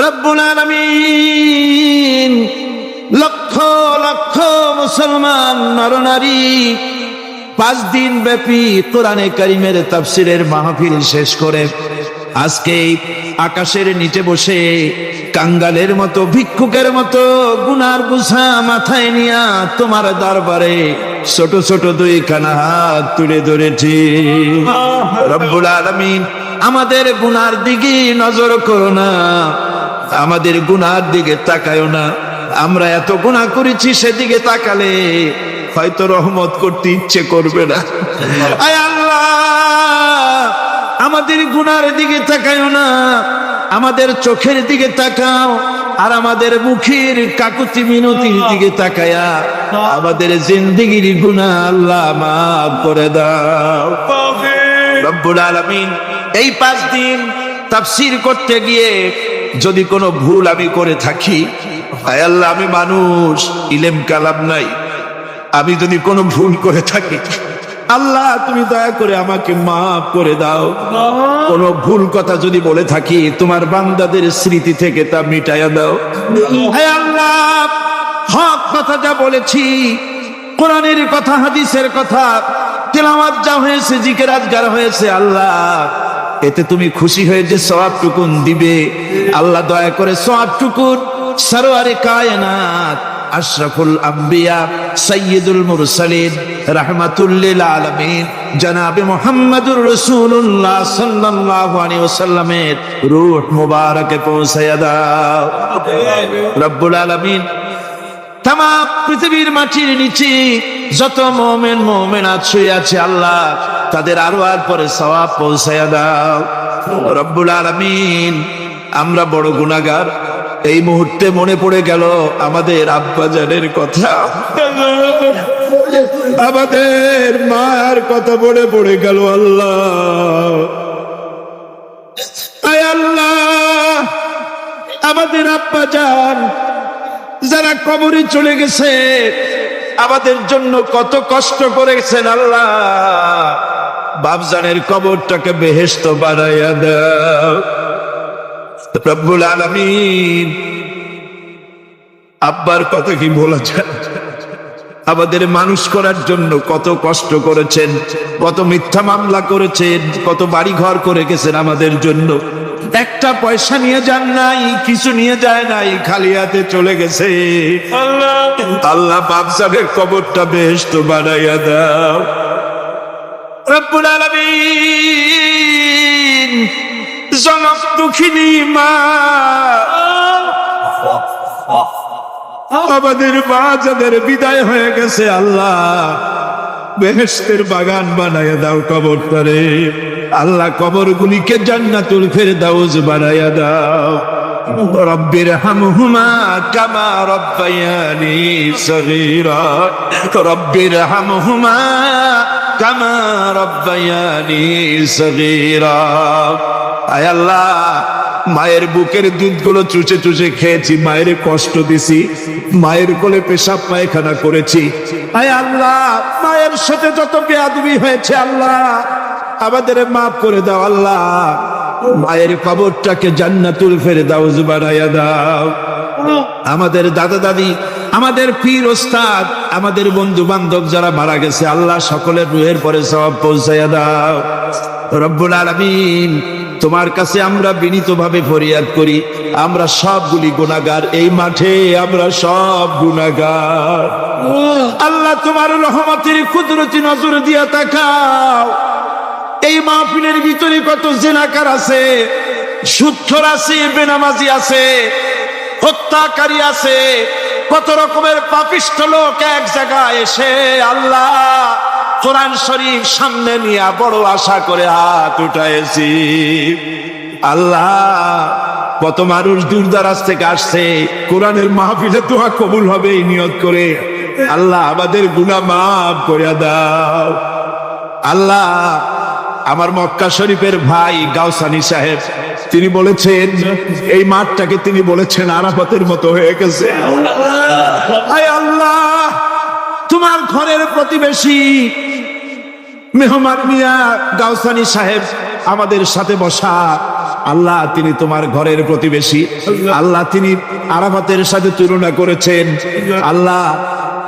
রব্বুল আলামিন লক্ষ লক্ষ মুসলমান নরনারী 5 দিন ব্যাপী কোরআনে কারীমের তাফসীরের মাহফিল শেষ করে আজকে আকাশের নিচে বসে কাঙ্গালের মতো ভিক্ষুকের মতো গুনার বোঝা মাথায় নিয়া তোমার দরবারে ছোট ছোট 2 খানা হাত তুলে ধরেছি। রব্বুল আলামিন আমাদের গুনার দিকে নজর করো না, আমাদের গুনার দিকে তাকায়ও না। আমরা এত গুনাহ করেছি, সেদিকে তাকালে হয়তো রহমত করতে ইচ্ছে করবে না। আয় আল্লাহ, আমাদের গুনার দিকে তাকায়ও না, আমাদের চোখের দিকে তাকাও, আর আমাদের মুখের কাকুতি মিনতির দিকে তাকায়া আমাদের জিন্দেগির গুনাহ আল্লাহ মাফ করে দাও। রব্বুল আলামিন এই 5 দিন তাফসীর করতে গিয়ে যদি কোনো ভুল আমি করে থাকি, আয় আল্লাহ, আমি মানুষ, ইলম কালাম নাই, আমি যদি কোনো ভুল করে থাকি আল্লাহ তুমি দয়া করে আমাকে মাফ করে দাও। কোনো ভুল কথা যদি বলে থাকি তোমার বান্দাদের স্মৃতি থেকে তা মিটাইয়া দাও। হে আল্লাহ, হক কথা যা বলেছি, কোরআনের কথা, হাদিসের কথা, তেলাওয়াত যা হয়েছে, জিকির আজকার হয়েছে, আল্লাহ এতে তুমি খুশি হয়ে যে সওয়াবটুকুন দিবে, আল্লাহ দয়া করে সওয়াবটুকুন সরওয়ারে কায়নাত আশরাফুল আম্বিয়া সাইয়্যিদুল মুরসালিন রাহমাতুল লিল আলামিন জনাবে মুহাম্মদুর রাসূলুল্লাহ সাল্লাল্লাহু আলাইহি ওয়াসাল্লামের রূহ মুবারকে পৌঁছায়া দাও। রব্বুল আলামিন তামাম পৃথিবীর মাটির নিচে যত মুমিন মুমিনাত শুয়ে আছে আল্লাহ তাদের আরওয়ার পরে সওয়াব পৌঁছায়া দাও। রব্বুল আলামিন আমরা বড় গুনাহগার, এই মুহূর্তে মনে পড়ে গেল আমাদের আব্বাজানের কথা, আমাদের মার কথা মনে পড়ে গেল। আল্লাহ, আয় আল্লাহ, আমাদের আব্বাজান যারা কবরে চলে গেছে আমাদের জন্য কত কষ্ট করেছেন, আল্লাহ বাপজানের কবরটাকে বেহেশত বানাইয়া দাও। রব্বুল আলামিন আব্বার কথা কি বলা যায়, আমাদের মানুষ করার জন্য কত কষ্ট করেছেন, কত মিথ্যা মামলা করেছেন, কত বাড়ি ঘর করে গেছেন আমাদের জন্য। একটা পয়সা নিয়ে যান নাই, কিছু নিয়ে যায় নাই, খালি হাতে চলে গেছে। আল্লাহ বাপজানের কবরটা বেহেশত বানাইয়া দাও। রব্বুল আলামিন জনক দুঃখিনী মা, আমাদের মা যাদের বিদায় হয়ে গেছে আল্লাহ বেহেশতের বাগান বানাইয়া দাও কবরটারে। আল্লাহ কবরগুলিকে জান্নাতুল ফেরদাউস বানাইয়া দাও। রব্বির হামহুমা কামা রব্বায়ানি সগীরা, রব্বির হামহুমা কামা রব্বায়ানি সগীরা। আয় আল্লাহ, মায়ের বুকের দুধগুলো চুষে চুষে খেয়েছি, মায়ের কষ্ট দিছি, মায়ের কোলে পেশাব পায়খানা করেছি। আয় আল্লাহ, মায়ের সাথে যত বেয়াদবি হয়েছে আল্লাহ আমাদের মাফ করে দাও। আল্লাহ মায়ের কবরটাকে জান্নাতুল ফেরদাউস বানাইয়া দাও। আমাদের দাদা দাদি, আমাদের পীর ওস্তাদ, আমাদের বন্ধু বান্ধব যারা মারা গেছে আল্লাহ সকলের রুহের পরে সওয়াব পৌঁছাইয়া দাও। রব্বুল আলামিন তোমার কাছে আমরা বিনীতভাবে ফরিয়াদ করি, আমরা সবগুলি গুনাহগার, এই মাঠে আমরা সব গুনাহগার। আল্লাহ তোমার রহমতের কুদরতি নজর দিয়া তাকাও। এই মাহফিলের ভিতরে কত জিনাকার আছে, সুদখোর আছে, বেনামাজি আছে, হত্যাকারী আছে, কত রকমের পাপিষ্ঠ লোক এক জায়গায় এসে আল্লাহ কোরআন শরীফ সামনে নিয়ে বড় আশা করে হাত উঠাইছি। আল্লাহ কত মানুষ দূর দারাজ থেকে আসছে, কোরআনের মাহফিলে দোয়া কবুল হবে এই নিয়ত করে। আল্লাহ আমাদের গুনাহ মাফ করে দাও। আল্লাহ আমার মক্কা শরীফের ভাই গাউসানি সাহেব, তিনি বলেছেন এই মাঠটাকে তিনি বলেছেন আরাফাতের মতো হয়ে গেছে। আয় আল্লাহ, তোমার ঘরের প্রতিবেশী মেহমান মিয়া গাউসানি সাহেব আমাদের সাথে বসা আল্লাহ, তিনি তোমার ঘরের প্রতিবেশী আল্লাহ, তিনি আরাফাতের সাথে তুলনা করেছেন আল্লাহ।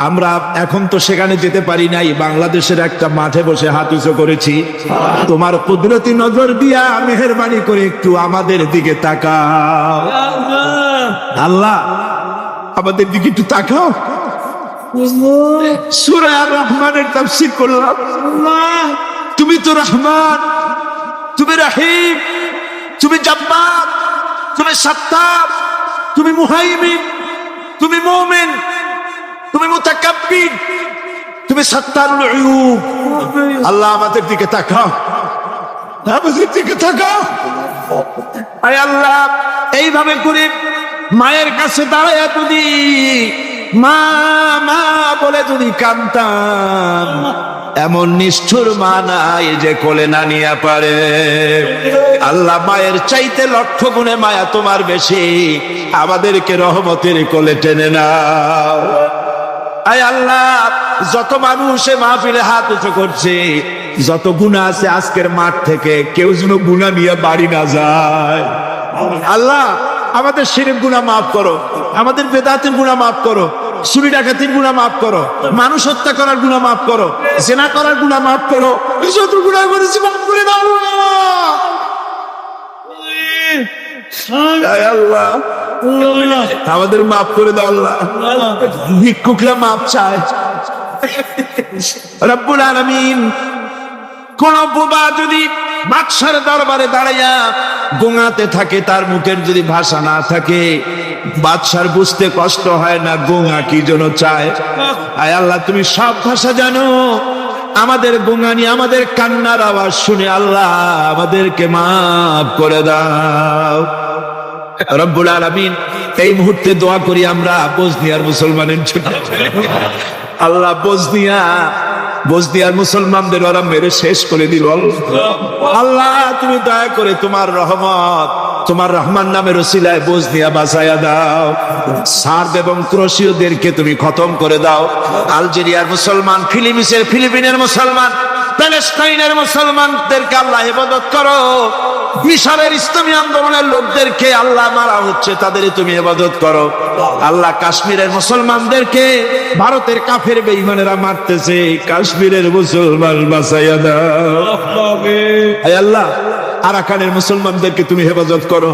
আমরা এখন তো সেখানে যেতে পারি নাই, বাংলাদেশের একটা মাঠে বসে হাত উঁচু করেছি। তোমার কুদরতি নজর দিয়া মেহেরবানি করে একটু আমাদের দিকে তাকাও আল্লাহ, আমাদের দিকে একটু তাকাও। সূরা আর-রহমানের তাফসীর করলাম। তুমি তো রহমান, তুমি রহিম, তুমি জব্বার, তুমি সত্তার, তুমি মুহাইমিন, তুমি মুমিন, তুমি মুতাকাব্বির, তুমি সত্তারুল উয়ুব। আল্লাহ আমাদের দিকে তাকাও, আমাদের দিকে তাকাও। আয় আল্লাহ, এইভাবে করে মায়ের কাছে দাঁড়ায় যদি মা মা বলে যদি কাঁদতাম, এমন নিষ্ঠুর মা নাই যে কোলে না নিয়ে পারে। আল্লাহ, মায়ের চাইতে লক্ষ গুণে মায়া তোমার বেশি, আমাদেরকে রহমতের কোলে টেনে নাও। আয় আল্লাহ, যত মানুষ মাহফিলে হাত উঁচু করছে, যত গুনাহ আছে আজকের মাঠ থেকে কেউ যেন গুনাহ নিয়ে বাড়ি না যায়। আল্লাহ, আমাদের শিরক গুনাহ মাফ করো, আমাদের বেদাতের গুনাহ মাফ করো, চুরি ডাকাতির গুনাহ মাফ করো, মানুষ হত্যা করার গুনাহ মাফ করো, জেনা করার গুনাহ মাফ করো, যত গুনাহ করেছি মাফ করে দাও আল্লাহ। আমাদের মাফ করে দাও আল্লাহ। ভিক্ষুকরা মাফ চায় রব্বুল আলামিন। কোন বোবা যদি বাদশার দরবারে দাঁড়াইয়া গোঙাতে থাকে, তার মুখের যদি ভাষা না থাকে, বাদশার বুঝতে কষ্ট হয় না গোঙা কি জন্য চায়। আয় আল্লাহ, তুমি সব ভাষা জানো, আমাদের গোঙানি, আমাদের কান্নার আওয়াজ শুনে আল্লাহ আমাদেরকে মাফ করে দাও রব্বুল আলামিন। এই মুহূর্তে দোয়া করি আমরা বসনিয়ার মুসলমানের জন্য। আল্লাহ, বসনিয়ার মুসলমানদের ওরা মেরে শেষ করে দিল আল্লাহ, তুমি দয়া করে তোমার রহমত, তোমার রহমান নামের ওসিলায় বসনিয়া বাঁচায়া দাও। সার্ব এবং ক্রোশীয়দেরকে তুমি খতম করে দাও। আলজেরিয়ার মুসলমান, ফিলিপিনের মুসলমান, প্যালেস্টাইনের মুসলমানদেরকে আল্লাহ হেফাজত করো। মিশরের ইসলামী আন্দোলনের লোকদেরকে আল্লাহ মারা হচ্ছে, তাদের তুমি হেফাজত করো আল্লাহ। কাশ্মীরের মুসলমানদেরকে ভারতের কাফের বেঈমানেরা মারতেছে, কাশ্মীরের মুসলমান বাঁচাইয়া দাও হে আল্লাহ। আরাকানের মুসলমানদেরকে তুমি হেফাজত করো,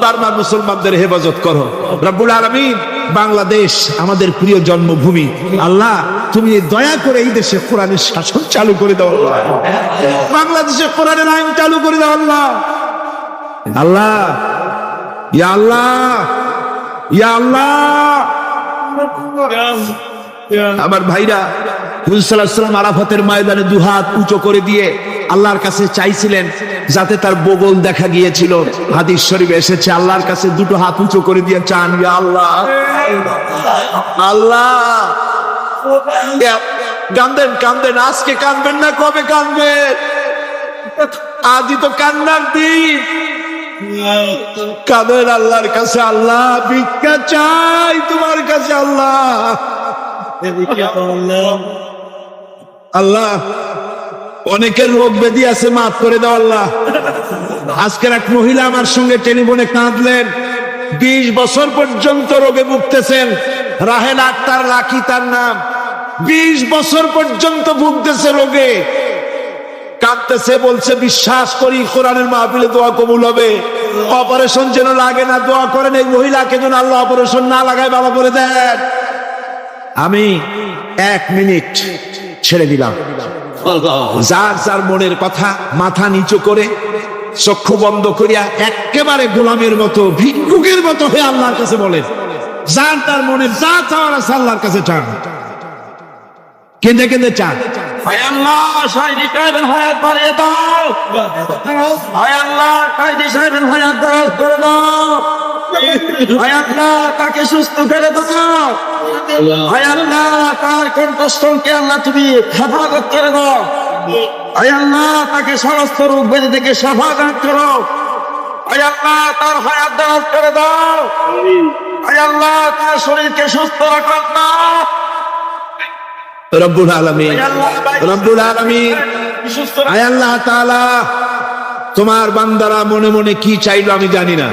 বার্মার মুসলমানদের হেফাজত করো রব্বুল আলামিন। বাংলাদেশ আমাদের প্রিয় জন্মভূমি আল্লাহ, তুমি দয়া করে এই দেশে কোরআনের শাসন চালু করে দাও আল্লাহ। বাংলাদেশে কোরআনের আইন চালু করে দাও আল্লাহ। আল্লাহ, ইয়া আল্লাহ, ইয়া আল্লাহ। আমার ভাইরা, হুজুর সাল্লাল্লাহু আলাইহি ওয়াসাল্লাম আরাফাতের ময়দানে দুহাত উঁচু করে দিয়ে আল্লাহর কাছে চাইছিলেন, যাতে তার বগল দেখা গিয়েছিল। হাদিস শরীফে এসেছে, আল্লাহর কাছে দুটো হাত উঁচু করে দিয়ে চান, ইয়া আল্লাহ, আল্লাহ। কান্দেন, আজকে কাঁদবেন না, কবে কাঁদবেন? আজই তো কান্নার দিন। কাঁদেন আল্লাহর কাছে, আল্লাহ ভিক্ষা চাই তোমার কাছে আল্লাহ। আল্লাহ, অনেকের রোগ ব্যাধি আছে, মাফ করে দাও আল্লাহ। আজকের এক মহিলা আমার সঙ্গে টেলিফোনে কাঁদলেন, 20 বছর পর্যন্ত রোগে ভুগতেছেন। রাহেল আক্তার লাকি তার নাম। 20 বছর পর্যন্ত ভুগতেছে রোগে, কাঁদতেছে, বলছে বিশ্বাস করি কোরআনের মাহফিলে দোয়া কবুল হবে, অপারেশন যেন লাগে না, দোয়া করেন এই মহিলাকে যেন আল্লাহ অপারেশন না লাগায় ভালো করে দেন। আমি 1 মিনিট ছেড়ে দিলাম। যার যার মনের কথা মাথা নিচু করে চক্ষু বন্ধ করিয়া একেবারে গোলামের মতো, ভিক্ষুকের মতো হয়ে আল্লাহর কাছে বলেন, যার তার মনের যা চাওয়ার আছে আল্লাহর কাছে চান, কেঁদে কেঁদে চান। আল্লাহ, সাইদি সাহেবের হায়াত বাড়িয়ে দাও। আল্লাহ, সাইদি সাহেবের হায়াত দারাজ করে দাও। আল্লাহ, তাকে সুস্থ করে দাও। আল্লাহ, তার কণ্ঠস্থলকে আল্লাহ তুমি হেফাজত করে দাও। আল্লাহ, তাকে সমস্ত রোগ ব্যাধি থেকে হেফাজত করো। আল্লাহ, তার হায়াত দারাজ করে দাও। আল্লাহ, তার শরীরকে সুস্থ রাখো না। রব্বুল আলামিন, রব্বুল আলামিন, আয় আল্লাহ তাআলা, তোমার বান্দারা মনে মনে কি চাইলো আমি জানি না,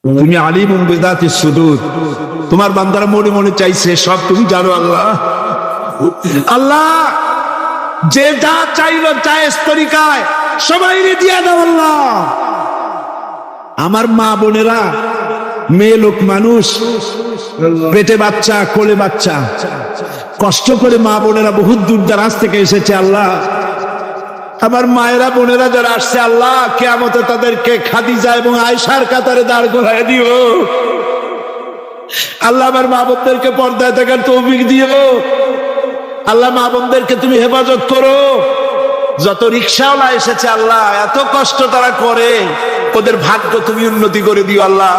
তুমি আলিমুন বিযাতিস সুদূর। তোমার বান্দারা মনে মনে চাইছে সব তুমি জানো আল্লাহ। আল্লাহ যে যা চাইলো জায়েজ তরিকায় সবাই দিয়া দাও আল্লাহ। আমার মা বোনেরা, মেয়ে লোক মানুষ, পেটে বাচ্চা, কোলে বাচ্চা, কষ্ট করে মা বোনেরা বহুত দূর দারাজ থেকে এসেছে আল্লাহ। আমার মায়েরা বোনেরা যারা আসছে আল্লাহ, কিয়ামতে তাদেরকে খাদিজা এবং আয়েশার কাতারে দাঁড় করায় দিও আল্লাহ। আমার মা বোনদেরকে পর্দায় থাকার তৌফিক দিও আল্লাহ। মা বোনদেরকে তুমি হেফাজত করো। যত রিকশাওয়ালা এসেছে আল্লাহ, এত কষ্ট তারা করে, ওদের ভাগ্য তুমি উন্নতি করে দিও আল্লাহ।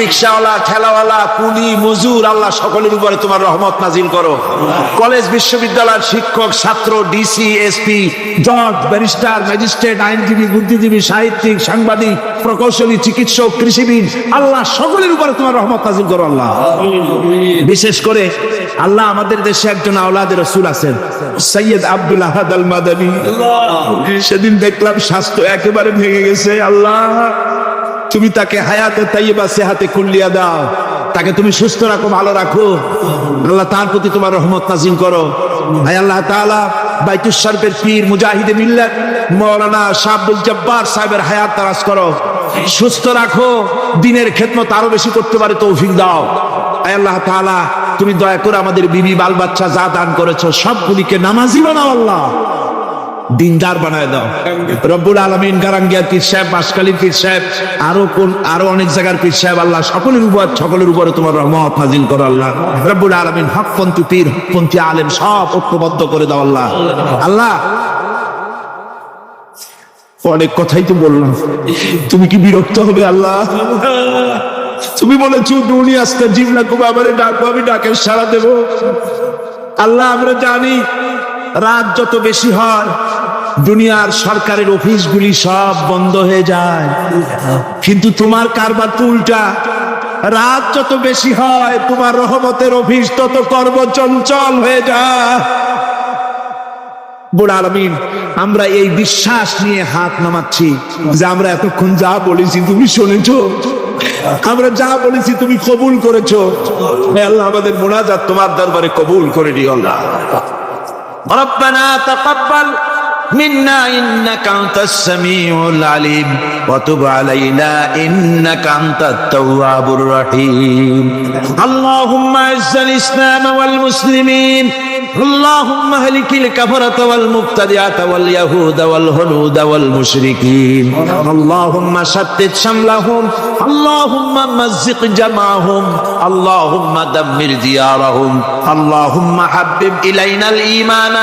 রিকশাওয়ালা, ঠেলাওয়ালা, কুলি, মজুর আল্লাহ, সকলের উপরে তোমার রহমত নাজিল করো। কলেজ বিশ্ববিদ্যালয়ের শিক্ষক, ছাত্র, ডিসি, এসপি, জজ, ব্যারিস্টার, ম্যাজিস্ট্রেট, আইনজীবী, বুদ্ধিজীবী, সাহিত্যিক, সাংবাদিক, প্রকৌশলী, চিকিৎসক, কৃষিবিদ আল্লাহ, সকলের উপরে তোমার রহমত নাজিল করো আল্লাহ। বিশেষ করে আল্লাহ আমাদের দেশে একজন আওলাদে রাসূল আছেন, সৈয়দ আব্দুল আহাদ আল মাদানী। সেদিন দেখলাম স্বাস্থ্য একেবারে ভেঙে গেছে আল্লাহ, তুমি তাকে হায়াতে তাইয়্যিবা সেহাতে কুল্লিয়া দাও, তাকে তুমি সুস্থ রাখো, ভালো রাখো আল্লাহ। তার প্রতি তোমার রহমত নাজিল করো। হে আল্লাহ তাআলা, বাইতুস শরীফের পীর মুজাহিদে মিল্লাত মাওলানা শাহ আব্দুল জব্বার সাহেবের হায়াত দারাজ করো, সুস্থ রাখো, দ্বীনের খেদমত আরো বেশি করতে পারে তৌফিক দাও। হে আল্লাহ তাআলা, তুমি দয়া করে আমাদের বিবি বাল বাচ্চা যা দান করেছো সবগুলিকে নামাজি বানাও আল্লাহ, দিনদার বানায় দাও রব্বুল আলামিন। গারাঙ্গিয়া পীর সাহেব, বাঁশখালী পীর সাহেব, আরো অনেক জায়গার পীর সাহেব আল্লাহ, সকলের উপরে তোমার রহমত নাজিল করো আল্লাহ। রব্বুল আলামিন হকপন্থী পীর, হকপন্থী আলেম সব ঐক্যবদ্ধ করে দাও আল্লাহ। আল্লাহ অনেক কথাই তো বললাম, তুমি কি বিরক্ত হবে আল্লাহ? তুমি বলেছো দুনিয়া আস্তাজিব লাকুম, আমারে ডাকবো, আমি ডাকের সাড়া দেব আল্লাহ। আমরা জানি রাত যত বেশি হয় দুনিয়ার সরকারের অফিসগুলি সব বন্ধ হয়ে যায়, কিন্তু তোমার কারবার তো উল্টা। রাত যত বেশি হয় তোমার রহমতের অফিস তত কর্মচঞ্চল হয়ে যায়। রব্বুল আলামিন, আমরা এই বিশ্বাস নিয়ে হাত নামাচ্ছি যে আমরা এতক্ষণ যা বলেছি তুমি শুনেছো, আমরা যা বলেছি তুমি কবুল করেছো। হে আল্লাহ, আমাদের মুনাজাত তোমার দরবারে কবুল করে দিও আল্লাহ। ربنا تقبل منا إنك أنت السميع العليم وتب علينا إنك أنت التواب الرحيم. اللهم أعز الإسلام والمسلمين، اللهم اهلك الكفرة والمبتدعة واليهود والهنود والمشركين، اللهم شتت شملهم، اللهم مزق جمعهم، اللهم دمر ديارهم، اللهم حبب إلينا الإيمان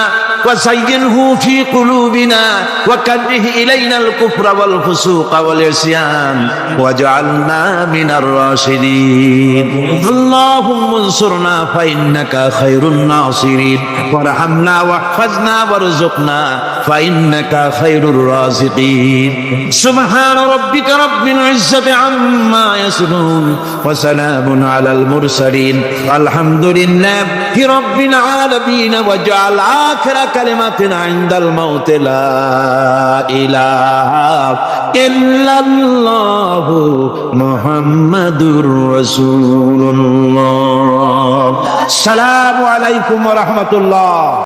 وزينه في قلوبنا وكره إلينا الكفر والفسوق والعصيان واجعلنا من الراشدين. اللهم انصرنا فإنك خير الناصرين، وارحمنا واحفظنا وارزقنا فإنك خير الرازقين. سبحان ربك رب العزة عما يصفون وسلام على المرسلين والحمد لله رب العالمين. واجعل آخر كلمة عند الموت لا إله إلا الله محمد رسول الله. السلام عليكم ورحمة الله.